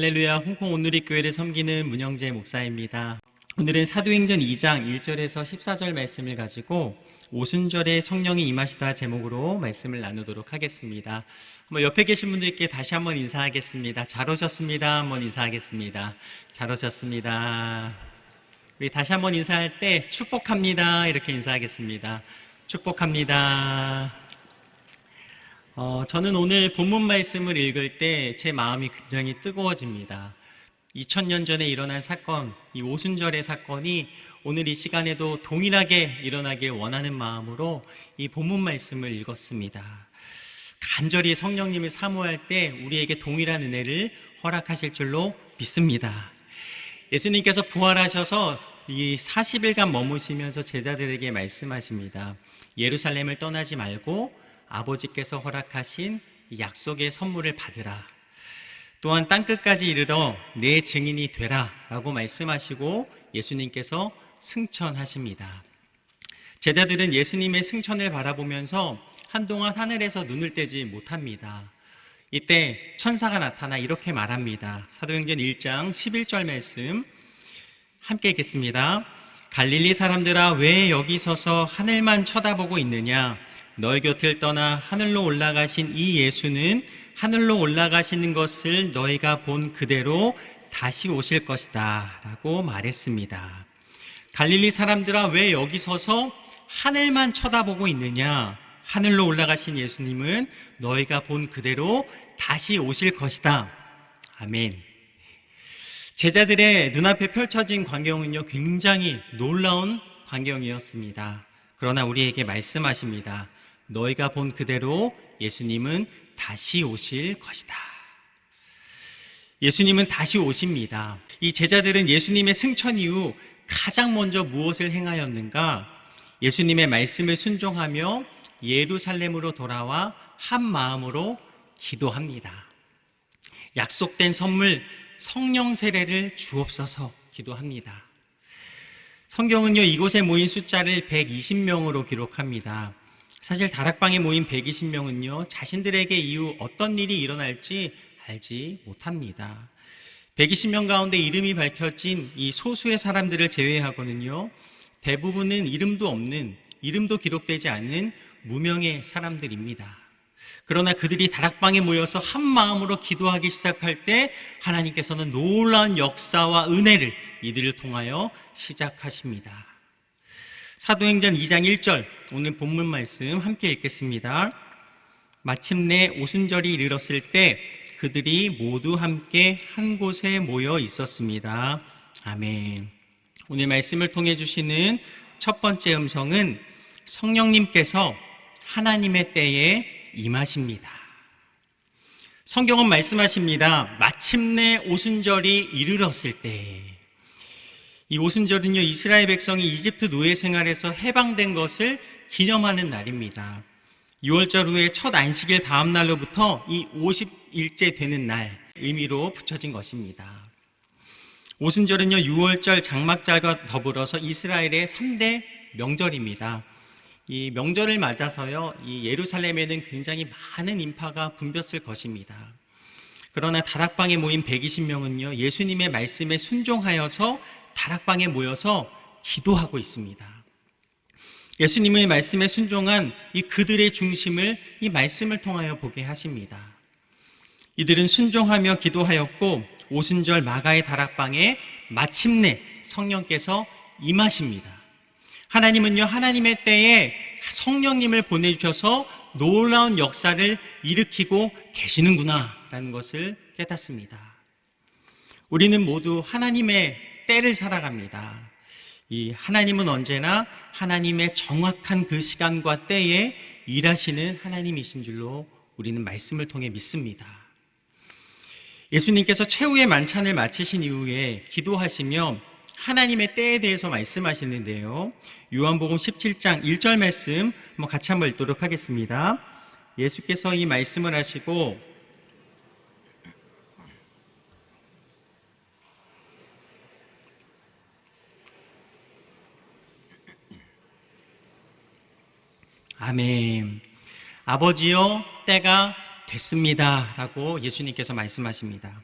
할렐루야, 홍콩 온누리교회를 섬기는 문영재 목사입니다. 오늘은 사도행전 2장 1절에서 14절 말씀을 가지고 오순절에 성령이 임하시다 제목으로 말씀을 나누도록 하겠습니다. 옆에 계신 분들께 다시 한번 인사하겠습니다. 잘 오셨습니다. 한번 인사하겠습니다. 잘 오셨습니다. 우리 다시 한번 인사할 때 축복합니다. 이렇게 인사하겠습니다. 축복합니다. 저는 오늘 본문 말씀을 읽을 때 제 마음이 굉장히 뜨거워집니다. 2000년 전에 일어난 사건, 이 오순절의 사건이 오늘 이 시간에도 동일하게 일어나길 원하는 마음으로 이 본문 말씀을 읽었습니다. 간절히 성령님을 사모할 때 우리에게 동일한 은혜를 허락하실 줄로 믿습니다. 예수님께서 부활하셔서 이 40일간 머무시면서 제자들에게 말씀하십니다. 예루살렘을 떠나지 말고 아버지께서 허락하신 약속의 선물을 받으라. 또한 땅끝까지 이르러 내 증인이 되라 라고 말씀하시고 예수님께서 승천하십니다. 제자들은 예수님의 승천을 바라보면서 한동안 하늘에서 눈을 떼지 못합니다. 이때 천사가 나타나 이렇게 말합니다. 사도행전 1장 11절 말씀 함께 읽겠습니다. 갈릴리 사람들아, 왜 여기 서서 하늘만 쳐다보고 있느냐? 너희 곁을 떠나 하늘로 올라가신 이 예수는 하늘로 올라가시는 것을 너희가 본 그대로 다시 오실 것이다 라고 말했습니다. 갈릴리 사람들아, 왜 여기 서서 하늘만 쳐다보고 있느냐? 하늘로 올라가신 예수님은 너희가 본 그대로 다시 오실 것이다. 아멘. 제자들의 눈앞에 펼쳐진 광경은요, 굉장히 놀라운 광경이었습니다. 그러나 우리에게 말씀하십니다. 너희가 본 그대로 예수님은 다시 오실 것이다. 예수님은 다시 오십니다. 이 제자들은 예수님의 승천 이후 가장 먼저 무엇을 행하였는가? 예수님의 말씀을 순종하며 예루살렘으로 돌아와 한 마음으로 기도합니다. 약속된 선물 성령 세례를 주옵소서 기도합니다. 성경은요, 이곳에 모인 숫자를 120명으로 기록합니다. 사실 다락방에 모인 120명은요, 자신들에게 이후 어떤 일이 일어날지 알지 못합니다. 120명 가운데 이름이 밝혀진 이 소수의 사람들을 제외하고는요, 대부분은 이름도 없는, 이름도 기록되지 않는 무명의 사람들입니다. 그러나 그들이 다락방에 모여서 한 마음으로 기도하기 시작할 때 하나님께서는 놀라운 역사와 은혜를 이들을 통하여 시작하십니다. 사도행전 2장 1절, 오늘 본문 말씀 함께 읽겠습니다. 마침내 오순절이 이르렀을 때 그들이 모두 함께 한 곳에 모여 있었습니다. 아멘. 오늘 말씀을 통해 주시는 첫 번째 음성은 성령님께서 하나님의 때에 임하십니다. 성경은 말씀하십니다. 마침내 오순절이 이르렀을 때. 이 오순절은요, 이스라엘 백성이 이집트 노예 생활에서 해방된 것을 기념하는 날입니다. 6월절 후에 첫 안식일 다음 날로부터 이 50일째 되는 날 의미로 붙여진 것입니다. 오순절은요, 6월절 장막절과 더불어서 이스라엘의 3대 명절입니다. 이 명절을 맞아서요, 이 예루살렘에는 굉장히 많은 인파가 붐볐을 것입니다. 그러나 다락방에 모인 120명은요, 예수님의 말씀에 순종하여서 다락방에 모여서 기도하고 있습니다. 예수님의 말씀에 순종한 이 그들의 중심을 이 말씀을 통하여 보게 하십니다. 이들은 순종하며 기도하였고 오순절 마가의 다락방에 마침내 성령께서 임하십니다. 하나님은요, 하나님의 때에 성령님을 보내주셔서 놀라운 역사를 일으키고 계시는구나 라는 것을 깨닫습니다. 우리는 모두 하나님의 때를 살아갑니다. 이 하나님은 언제나 하나님의 정확한 그 시간과 때에 일하시는 하나님이신 줄로 우리는 말씀을 통해 믿습니다. 예수님께서 최후의 만찬을 마치신 이후에 기도하시며 하나님의 때에 대해서 말씀하시는데요, 요한복음 17장 1절 말씀 같이 한번 읽도록 하겠습니다. 예수께서 이 말씀을 하시고 아멘. 아버지여, 때가 됐습니다 라고 예수님께서 말씀하십니다.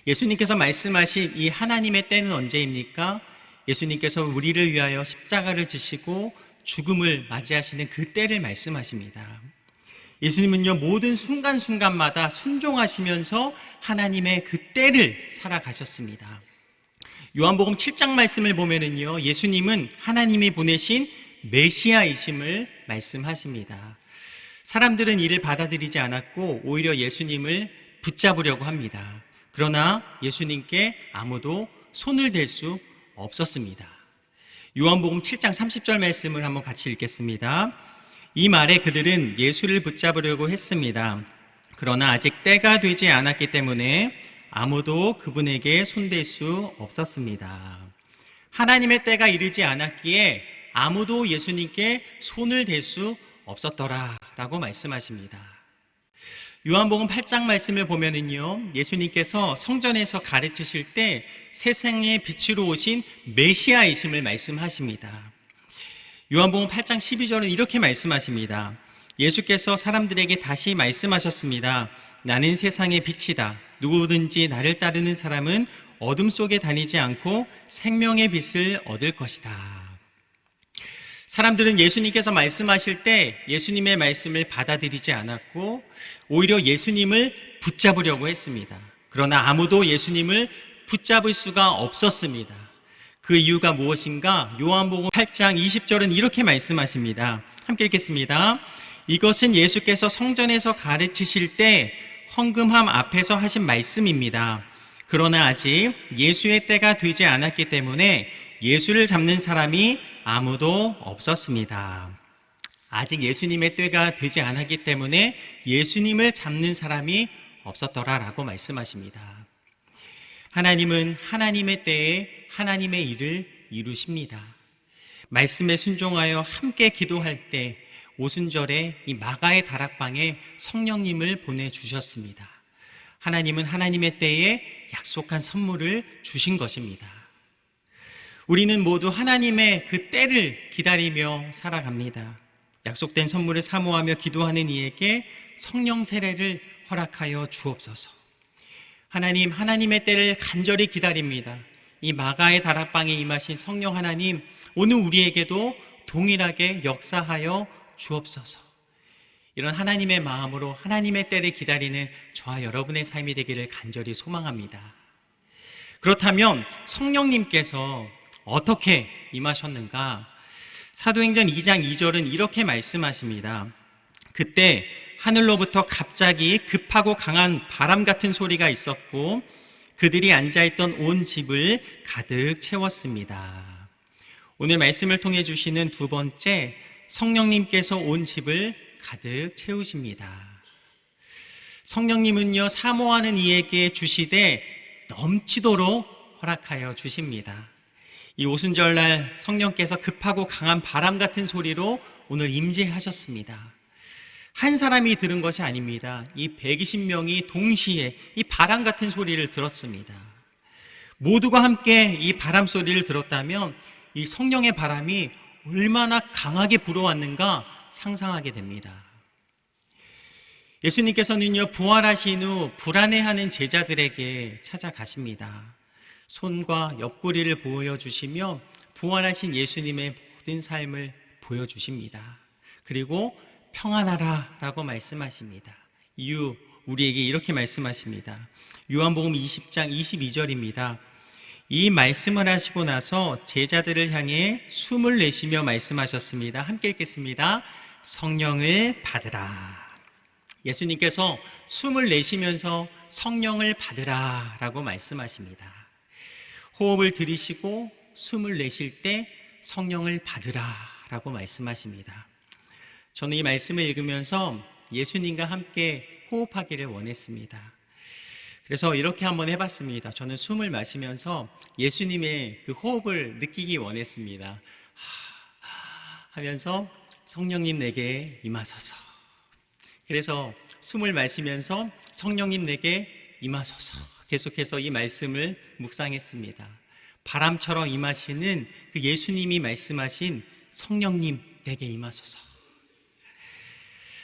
예수님께서 말씀하신 이 하나님의 때는 언제입니까? 예수님께서 우리를 위하여 십자가를 지시고 죽음을 맞이하시는 그 때를 말씀하십니다. 예수님은요, 모든 순간순간마다 순종하시면서 하나님의 그 때를 살아가셨습니다. 요한복음 7장 말씀을 보면은요, 예수님은 하나님이 보내신 메시아이심을 말씀하십니다. 사람들은 이를 받아들이지 않았고 오히려 예수님을 붙잡으려고 합니다. 그러나 예수님께 아무도 손을 댈 수 없었습니다. 요한복음 7장 30절 말씀을 한번 같이 읽겠습니다. 이 말에 그들은 예수를 붙잡으려고 했습니다. 그러나 아직 때가 되지 않았기 때문에 아무도 그분에게 손댈 수 없었습니다. 하나님의 때가 이르지 않았기에 아무도 예수님께 손을 댈 수 없었더라라고 말씀하십니다. 요한복음 8장 말씀을 보면은요, 예수님께서 성전에서 가르치실 때 세상의 빛으로 오신 메시아이심을 말씀하십니다. 요한복음 8장 12절은 이렇게 말씀하십니다. 예수께서 사람들에게 다시 말씀하셨습니다. 나는 세상의 빛이다. 누구든지 나를 따르는 사람은 어둠 속에 다니지 않고 생명의 빛을 얻을 것이다. 사람들은 예수님께서 말씀하실 때 예수님의 말씀을 받아들이지 않았고 오히려 예수님을 붙잡으려고 했습니다. 그러나 아무도 예수님을 붙잡을 수가 없었습니다. 그 이유가 무엇인가? 요한복음 8장 20절은 이렇게 말씀하십니다. 함께 읽겠습니다. 이것은 예수께서 성전에서 가르치실 때 헌금함 앞에서 하신 말씀입니다. 그러나 아직 예수의 때가 되지 않았기 때문에 예수를 잡는 사람이 아무도 없었습니다. 아직 예수님의 때가 되지 않았기 때문에 예수님을 잡는 사람이 없었더라라고 말씀하십니다. 하나님은 하나님의 때에 하나님의 일을 이루십니다. 말씀에 순종하여 함께 기도할 때 오순절에 이 마가의 다락방에 성령님을 보내주셨습니다. 하나님은 하나님의 때에 약속한 선물을 주신 것입니다. 우리는 모두 하나님의 그 때를 기다리며 살아갑니다. 약속된 선물을 사모하며 기도하는 이에게 성령 세례를 허락하여 주옵소서. 하나님, 하나님의 때를 간절히 기다립니다. 이 마가의 다락방에 임하신 성령 하나님, 오늘 우리에게도 동일하게 역사하여 주옵소서. 이런 하나님의 마음으로 하나님의 때를 기다리는 저와 여러분의 삶이 되기를 간절히 소망합니다. 그렇다면 성령님께서 어떻게 임하셨는가? 사도행전 2장 2절은 이렇게 말씀하십니다. 그때 하늘로부터 갑자기 급하고 강한 바람 같은 소리가 있었고 그들이 앉아있던 온 집을 가득 채웠습니다. 오늘 말씀을 통해 주시는 두 번째, 성령님께서 온 집을 가득 채우십니다. 성령님은요, 사모하는 이에게 주시되 넘치도록 허락하여 주십니다. 이 오순절날 성령께서 급하고 강한 바람 같은 소리로 오늘 임재하셨습니다. 한 사람이 들은 것이 아닙니다. 이 120명이 동시에 이 바람 같은 소리를 들었습니다. 모두가 함께 이 바람 소리를 들었다면 이 성령의 바람이 얼마나 강하게 불어왔는가 상상하게 됩니다. 예수님께서는요, 부활하신 후 불안해하는 제자들에게 찾아가십니다. 손과 옆구리를 보여주시며 부활하신 예수님의 모든 삶을 보여주십니다. 그리고 평안하라 라고 말씀하십니다. 이유, 우리에게 이렇게 말씀하십니다. 요한복음 20장 22절입니다. 이 말씀을 하시고 나서 제자들을 향해 숨을 내쉬며 말씀하셨습니다. 함께 읽겠습니다. 성령을 받으라. 예수님께서 숨을 내쉬면서 성령을 받으라 라고 말씀하십니다. 호흡을 들이쉬고 숨을 내쉴 때 성령을 받으라 라고 말씀하십니다. 저는 이 말씀을 읽으면서 예수님과 함께 호흡하기를 원했습니다. 그래서 이렇게 한번 해봤습니다. 저는 숨을 마시면서 예수님의 그 호흡을 느끼기 원했습니다. 하면서 성령님 내게 임하소서. 그래서 숨을 마시면서 성령님 내게 임하소서. 계속해서 이 말씀을 묵상했습니다. 바람처럼 임하시는 그 예수님이 말씀하신 성령님 내게 임하소서.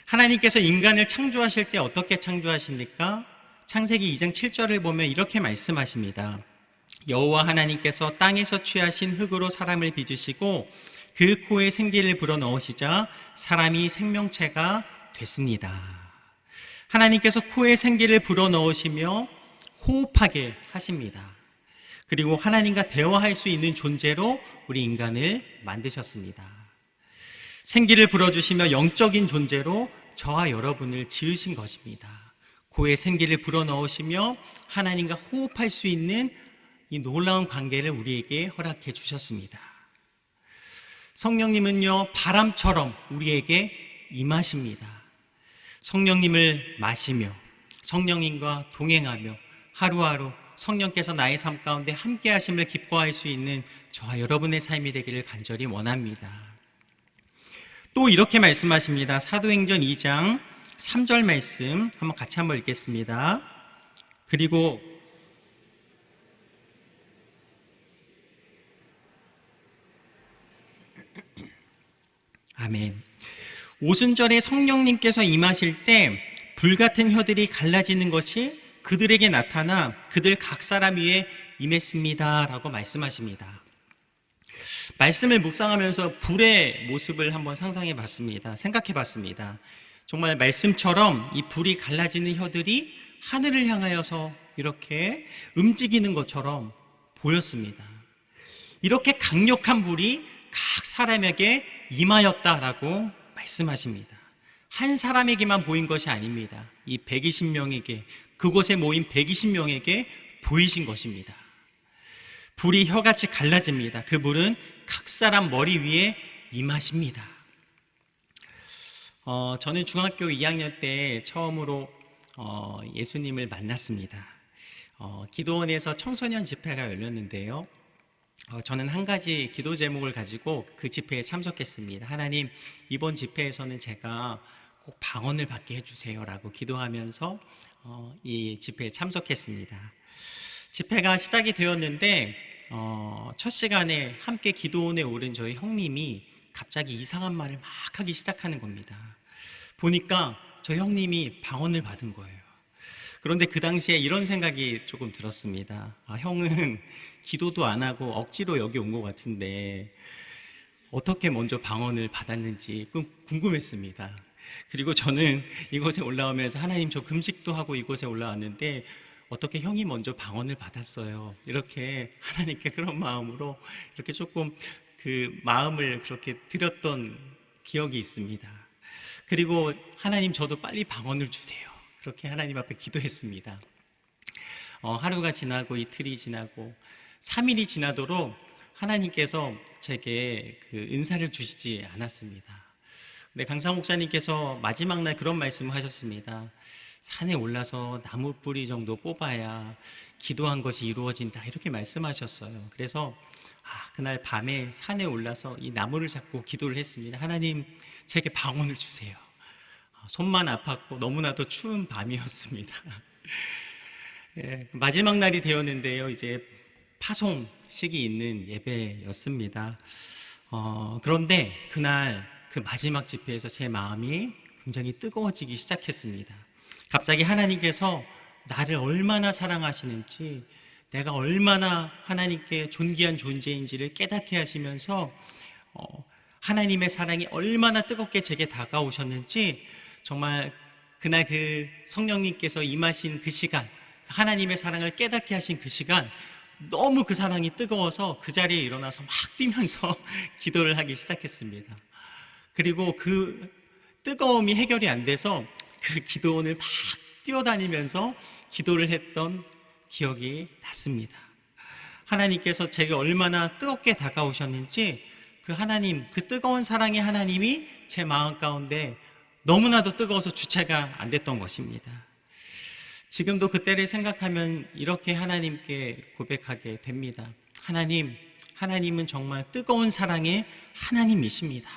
하나님께서 인간을 창조하실 때 어떻게 창조하십니까? 창세기 2장 7절을 보면 이렇게 말씀하십니다. 여호와 하나님께서 땅에서 취하신 흙으로 사람을 빚으시고 그 코에 생기를 불어넣으시자 사람이 생명체가 됐습니다. 하나님께서 코에 생기를 불어넣으시며 호흡하게 하십니다. 그리고 하나님과 대화할 수 있는 존재로 우리 인간을 만드셨습니다. 생기를 불어주시며 영적인 존재로 저와 여러분을 지으신 것입니다. 코에 생기를 불어넣으시며 하나님과 호흡할 수 있는 이 놀라운 관계를 우리에게 허락해 주셨습니다. 성령님은요, 바람처럼 우리에게 임하십니다. 성령님을 마시며 성령님과 동행하며 하루하루 성령께서 나의 삶 가운데 함께 하심을 기뻐할 수 있는 저와 여러분의 삶이 되기를 간절히 원합니다. 또 이렇게 말씀하십니다. 사도행전 2장 3절 말씀 같이 한번 읽겠습니다. 그리고 아멘. 오순절에 성령님께서 임하실 때 불같은 혀들이 갈라지는 것이 그들에게 나타나 그들 각 사람 위에 임했습니다 라고 말씀하십니다. 말씀을 묵상하면서 불의 모습을 한번 상상해 봤습니다. 생각해 봤습니다. 정말 말씀처럼 이 불이 갈라지는 혀들이 하늘을 향하여서 이렇게 움직이는 것처럼 보였습니다. 이렇게 강력한 불이 각 사람에게 임하였다라고 말씀하십니다. 한 사람에게만 보인 것이 아닙니다. 이 120명에게, 그곳에 모인 120명에게 보이신 것입니다. 불이 혀같이 갈라집니다. 그 불은 각 사람 머리 위에 임하십니다. 저는 중학교 2학년 때 처음으로 예수님을 만났습니다. 기도원에서 청소년 집회가 열렸는데요. 저는 한 가지 기도 제목을 가지고 그 집회에 참석했습니다. 하나님, 이번 집회에서는 제가 꼭 방언을 받게 해주세요 라고 기도하면서 이 집회에 참석했습니다. 집회가 시작이 되었는데 첫 시간에 함께 기도원에 오른 저희 형님이 갑자기 이상한 말을 막 하기 시작하는 겁니다. 보니까 저 형님이 방언을 받은 거예요. 그런데 그 당시에 이런 생각이 조금 들었습니다. 형은 기도도 안 하고 억지로 여기 온 것 같은데 어떻게 먼저 방언을 받았는지 궁금했습니다. 그리고 저는 이곳에 올라오면서 하나님, 저 금식도 하고 이곳에 올라왔는데 어떻게 형이 먼저 방언을 받았어요? 이렇게 하나님께 그런 마음으로 이렇게 조금 그 마음을 그렇게 드렸던 기억이 있습니다. 그리고 하나님, 저도 빨리 방언을 주세요. 그렇게 하나님 앞에 기도했습니다. 하루가 지나고 이틀이 지나고 3일이 지나도록 하나님께서 제게 그 은사를 주시지 않았습니다. 근데 강사 목사님께서 마지막 날 그런 말씀을 하셨습니다. 산에 올라서 나무 뿌리 정도 뽑아야 기도한 것이 이루어진다, 이렇게 말씀하셨어요. 그래서 그날 밤에 산에 올라서 이 나무를 잡고 기도를 했습니다. 하나님, 제게 방언을 주세요. 손만 아팠고 너무나도 추운 밤이었습니다. 마지막 날이 되었는데요, 이제 파송식이 있는 예배였습니다. 그런데 그날 그 마지막 집회에서 제 마음이 굉장히 뜨거워지기 시작했습니다. 갑자기 하나님께서 나를 얼마나 사랑하시는지, 내가 얼마나 하나님께 존귀한 존재인지를 깨닫게 하시면서 하나님의 사랑이 얼마나 뜨겁게 제게 다가오셨는지, 정말 그날 그 성령님께서 임하신 그 시간, 하나님의 사랑을 깨닫게 하신 그 시간, 너무 그 사랑이 뜨거워서 그 자리에 일어나서 막 뛰면서 기도를 하기 시작했습니다. 그리고 그 뜨거움이 해결이 안 돼서 그 기도원을 막 뛰어다니면서 기도를 했던 기억이 났습니다. 하나님께서 제게 얼마나 뜨겁게 다가오셨는지, 그 하나님, 그 뜨거운 사랑의 하나님이 제 마음 가운데 너무나도 뜨거워서 주체가 안 됐던 것입니다. 지금도 그때를 생각하면 이렇게 하나님께 고백하게 됩니다. 하나님, 하나님은 정말 뜨거운 사랑의 하나님이십니다.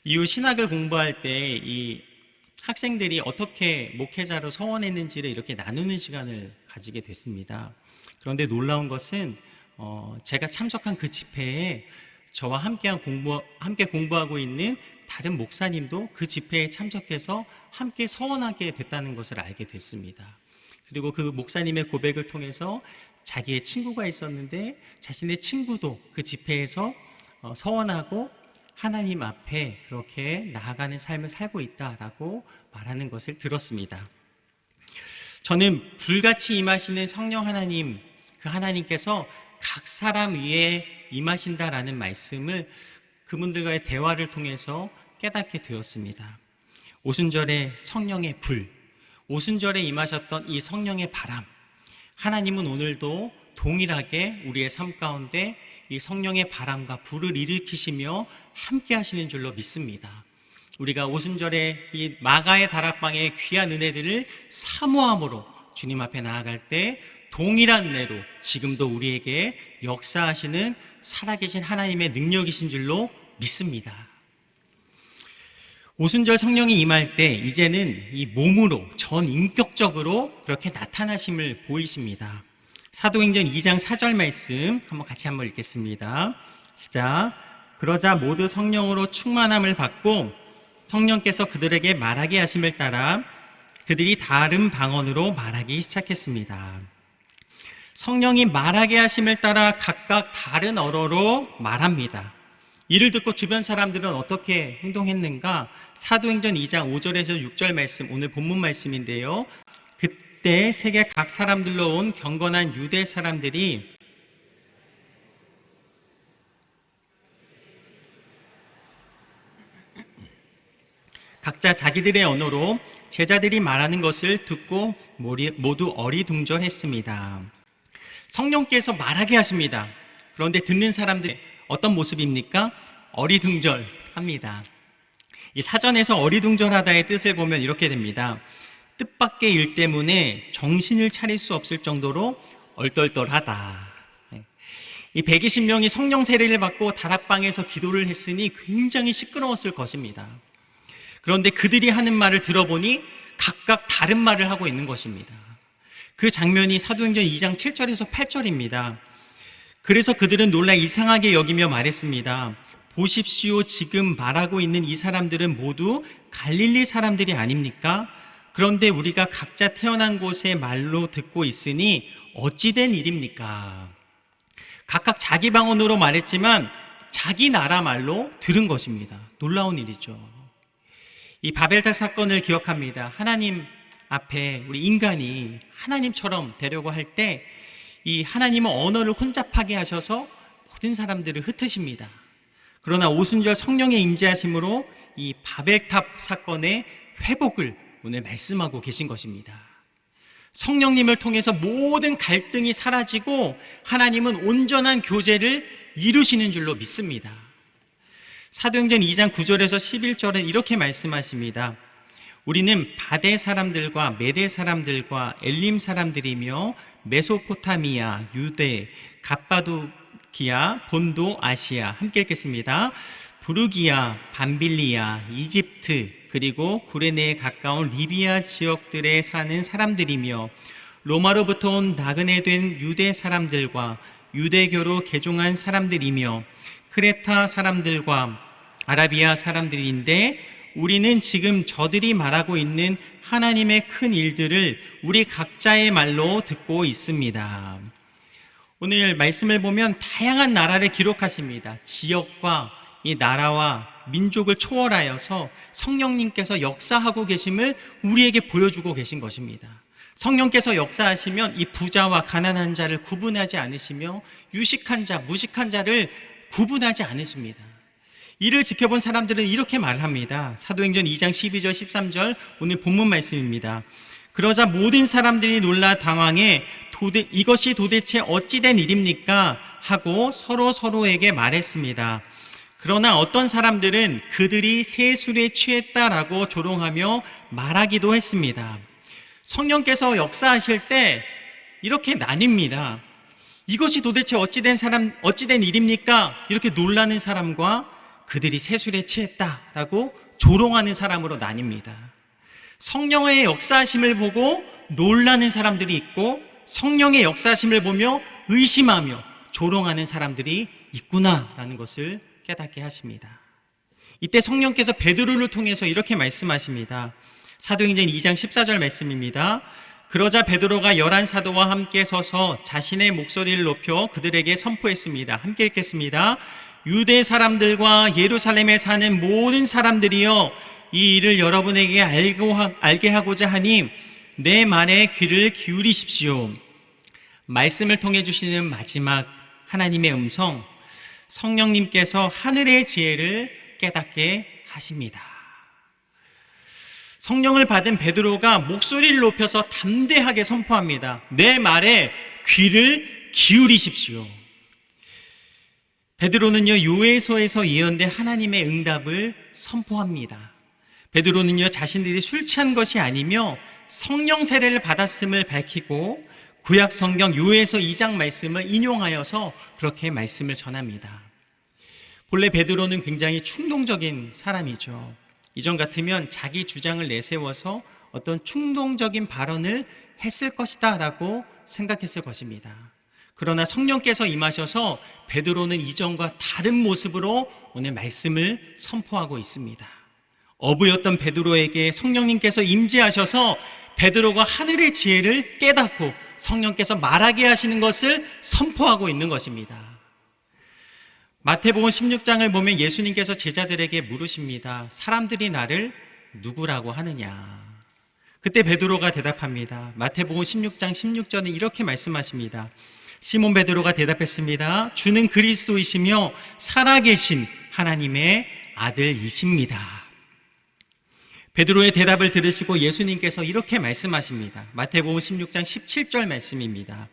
이후 신학을 공부할 때 이 학생들이 어떻게 목회자로 서원했는지를 이렇게 나누는 시간을 가지게 됐습니다. 그런데 놀라운 것은 제가 참석한 그 집회에 저와 함께 공부하고 있는 다른 목사님도 그 집회에 참석해서 함께 서원하게 됐다는 것을 알게 됐습니다. 그리고 그 목사님의 고백을 통해서 자기의 친구가 있었는데 자신의 친구도 그 집회에서 서원하고 하나님 앞에 그렇게 나아가는 삶을 살고 있다라고 말하는 것을 들었습니다. 저는 불같이 임하시는 성령 하나님, 그 하나님께서 각 사람 위에 임하신다라는 말씀을 그분들과의 대화를 통해서 깨닫게 되었습니다. 오순절에 성령의 불, 오순절에 임하셨던 이 성령의 바람, 하나님은 오늘도 동일하게 우리의 삶 가운데 이 성령의 바람과 불을 일으키시며 함께 하시는 줄로 믿습니다. 우리가 오순절에 이 마가의 다락방의 귀한 은혜들을 사모함으로 주님 앞에 나아갈 때 동일한 은혜로 지금도 우리에게 역사하시는 살아계신 하나님의 능력이신 줄로 믿습니다. 오순절 성령이 임할 때 이제는 이 몸으로 전인격적으로 그렇게 나타나심을 보이십니다. 사도행전 2장 4절 말씀 한번 읽겠습니다. 시작. 그러자 모두 성령으로 충만함을 받고 성령께서 그들에게 말하게 하심을 따라 그들이 다른 방언으로 말하기 시작했습니다. 성령이 말하게 하심을 따라 각각 다른 언어로 말합니다. 이를 듣고 주변 사람들은 어떻게 행동했는가? 사도행전 2장 5절에서 6절 말씀, 오늘 본문 말씀인데요. 그때 세계 각 사람들로 온 경건한 유대 사람들이 각자 자기들의 언어로 제자들이 말하는 것을 듣고 모두 어리둥절했습니다. 성령께서 말하게 하십니다. 그런데 듣는 사람들 어떤 모습입니까? 어리둥절합니다. 이 사전에서 어리둥절하다의 뜻을 보면 이렇게 됩니다. 뜻밖의 일 때문에 정신을 차릴 수 없을 정도로 얼떨떨하다. 이 120명이 성령 세례를 받고 다락방에서 기도를 했으니 굉장히 시끄러웠을 것입니다. 그런데 그들이 하는 말을 들어보니 각각 다른 말을 하고 있는 것입니다. 그 장면이 사도행전 2장 7절에서 8절입니다. 그래서 그들은 놀라 이상하게 여기며 말했습니다. 보십시오, 지금 말하고 있는 이 사람들은 모두 갈릴리 사람들이 아닙니까? 그런데 우리가 각자 태어난 곳의 말로 듣고 있으니 어찌 된 일입니까? 각각 자기 방언으로 말했지만 자기 나라 말로 들은 것입니다. 놀라운 일이죠. 이 바벨탑 사건을 기억합니다. 하나님 앞에 우리 인간이 하나님처럼 되려고 할 때 이 하나님은 언어를 혼잡하게 하셔서 모든 사람들을 흩으십니다. 그러나 오순절 성령의 임재하심으로 이 바벨탑 사건의 회복을 오늘 말씀하고 계신 것입니다. 성령님을 통해서 모든 갈등이 사라지고 하나님은 온전한 교제를 이루시는 줄로 믿습니다. 사도행전 2장 9절에서 11절은 이렇게 말씀하십니다. 우리는 바데 사람들과 메데 사람들과 엘림 사람들이며 메소포타미아, 유대, 갑바도기아, 본도, 아시아 함께 읽겠습니다. 부르기아, 밤빌리아, 이집트 그리고 구레네에 가까운 리비아 지역들에 사는 사람들이며 로마로부터 온 나그네 된 유대 사람들과 유대교로 개종한 사람들이며 크레타 사람들과 아라비아 사람들인데 우리는 지금 저들이 말하고 있는 하나님의 큰 일들을 우리 각자의 말로 듣고 있습니다. 오늘 말씀을 보면 다양한 나라를 기록하십니다. 지역과 이 나라와 민족을 초월하여서 성령님께서 역사하고 계심을 우리에게 보여주고 계신 것입니다. 성령께서 역사하시면 이 부자와 가난한 자를 구분하지 않으시며 유식한 자, 무식한 자를 구분하지 않으십니다. 이를 지켜본 사람들은 이렇게 말합니다. 사도행전 2장 12절 13절 오늘 본문 말씀입니다. 그러자 모든 사람들이 놀라 당황해 이것이 도대체 어찌된 일입니까? 하고 서로에게 말했습니다. 그러나 어떤 사람들은 그들이 세술에 취했다라고 조롱하며 말하기도 했습니다. 성령께서 역사하실 때 이렇게 나뉩니다. 이것이 도대체 어찌된 일입니까? 이렇게 놀라는 사람과 그들이 세술에 취했다라고 조롱하는 사람으로 나뉩니다. 성령의 역사하심을 보고 놀라는 사람들이 있고 성령의 역사하심을 보며 의심하며 조롱하는 사람들이 있구나라는 것을 깨닫게 하십니다. 이때 성령께서 베드로를 통해서 이렇게 말씀하십니다. 사도행전 2장 14절 말씀입니다. 그러자 베드로가 11사도와 함께 서서 자신의 목소리를 높여 그들에게 선포했습니다. 함께 읽겠습니다. 유대 사람들과 예루살렘에 사는 모든 사람들이여, 이 일을 여러분에게 알게 하고자 하니 내 말에 귀를 기울이십시오. 말씀을 통해 주시는 마지막 하나님의 음성, 성령님께서 하늘의 지혜를 깨닫게 하십니다. 성령을 받은 베드로가 목소리를 높여서 담대하게 선포합니다. 내 말에 귀를 기울이십시오. 베드로는요, 요에서에서 예언된 하나님의 응답을 선포합니다. 베드로는요, 자신들이 술 취한 것이 아니며 성령 세례를 받았음을 밝히고 구약 성경 요에서 2장 말씀을 인용하여서 그렇게 말씀을 전합니다. 본래 베드로는 굉장히 충동적인 사람이죠. 이전 같으면 자기 주장을 내세워서 어떤 충동적인 발언을 했을 것이다 라고 생각했을 것입니다. 그러나 성령께서 임하셔서 베드로는 이전과 다른 모습으로 오늘 말씀을 선포하고 있습니다. 어부였던 베드로에게 성령님께서 임재하셔서 베드로가 하늘의 지혜를 깨닫고 성령께서 말하게 하시는 것을 선포하고 있는 것입니다. 마태복음 16장을 보면 예수님께서 제자들에게 물으십니다. 사람들이 나를 누구라고 하느냐? 그때 베드로가 대답합니다. 마태복음 16장 16절에 이렇게 말씀하십니다. 시몬 베드로가 대답했습니다. 주는 그리스도이시며 살아계신 하나님의 아들이십니다. 베드로의 대답을 들으시고 예수님께서 이렇게 말씀하십니다. 마태복음 16장 17절 말씀입니다.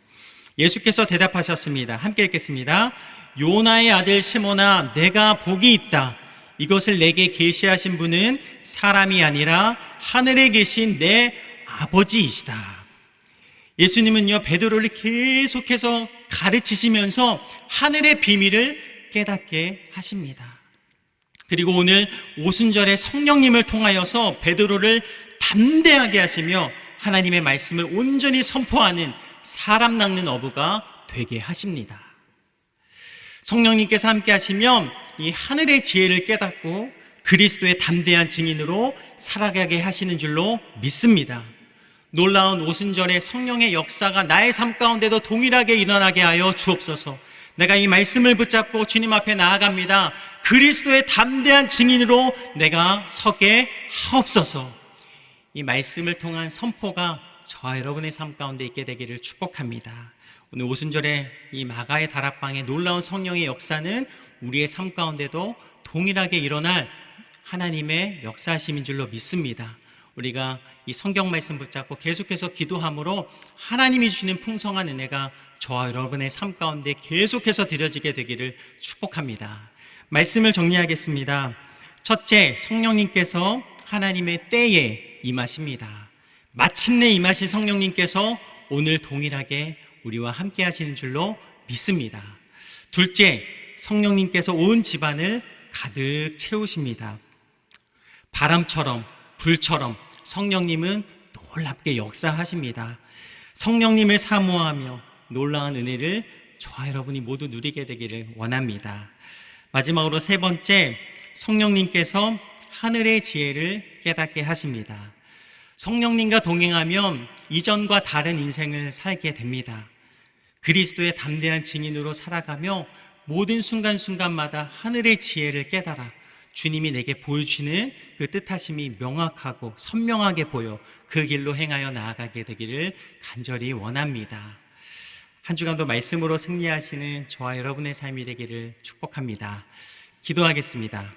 예수께서 대답하셨습니다. 함께 읽겠습니다. 요나의 아들 시몬아, 내가 복이 있다. 이것을 내게 계시하신 분은 사람이 아니라 하늘에 계신 내 아버지이시다. 예수님은요, 베드로를 계속해서 가르치시면서 하늘의 비밀을 깨닫게 하십니다. 그리고 오늘 오순절에 성령님을 통하여서 베드로를 담대하게 하시며 하나님의 말씀을 온전히 선포하는 사람 낚는 어부가 되게 하십니다. 성령님께서 함께 하시면 이 하늘의 지혜를 깨닫고 그리스도의 담대한 증인으로 살아가게 하시는 줄로 믿습니다. 놀라운 오순절의 성령의 역사가 나의 삶 가운데도 동일하게 일어나게 하여 주옵소서. 내가 이 말씀을 붙잡고 주님 앞에 나아갑니다. 그리스도의 담대한 증인으로 내가 서게 하옵소서. 이 말씀을 통한 선포가 저와 여러분의 삶 가운데 있게 되기를 축복합니다. 오늘 오순절에 이 마가의 다락방의 놀라운 성령의 역사는 우리의 삶 가운데도 동일하게 일어날 하나님의 역사하심인 줄로 믿습니다. 우리가 이 성경 말씀 붙잡고 계속해서 기도함으로 하나님이 주시는 풍성한 은혜가 저와 여러분의 삶 가운데 계속해서 드려지게 되기를 축복합니다. 말씀을 정리하겠습니다. 첫째, 성령님께서 하나님의 때에 임하십니다. 마침내 임하신 성령님께서 오늘 동일하게 우리와 함께 하시는 줄로 믿습니다. 둘째, 성령님께서 온 집안을 가득 채우십니다. 바람처럼 불처럼 성령님은 놀랍게 역사하십니다. 성령님을 사모하며 놀라운 은혜를 저와 여러분이 모두 누리게 되기를 원합니다. 마지막으로 세 번째, 성령님께서 하늘의 지혜를 깨닫게 하십니다. 성령님과 동행하면 이전과 다른 인생을 살게 됩니다. 그리스도의 담대한 증인으로 살아가며 모든 순간순간마다 하늘의 지혜를 깨달아 주님이 내게 보여주시는 그 뜻하심이 명확하고 선명하게 보여 그 길로 행하여 나아가게 되기를 간절히 원합니다. 한 주간도 말씀으로 승리하시는 저와 여러분의 삶이 되기를 축복합니다. 기도하겠습니다.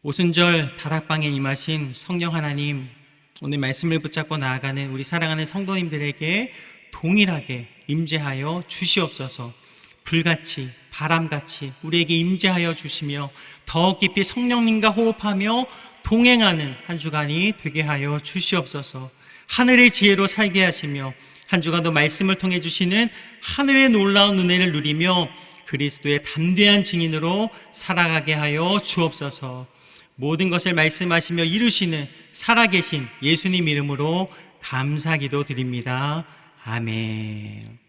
오순절 다락방에 임하신 성령 하나님, 오늘 말씀을 붙잡고 나아가는 우리 사랑하는 성도님들에게 동일하게 임재하여 주시옵소서. 불같이 바람같이 우리에게 임재하여 주시며 더욱 깊이 성령님과 호흡하며 동행하는 한 주간이 되게 하여 주시옵소서. 하늘의 지혜로 살게 하시며 한 주간도 말씀을 통해 주시는 하늘의 놀라운 은혜를 누리며 그리스도의 담대한 증인으로 살아가게 하여 주옵소서. 모든 것을 말씀하시며 이루시는 살아계신 예수님 이름으로 감사기도 드립니다. 아멘.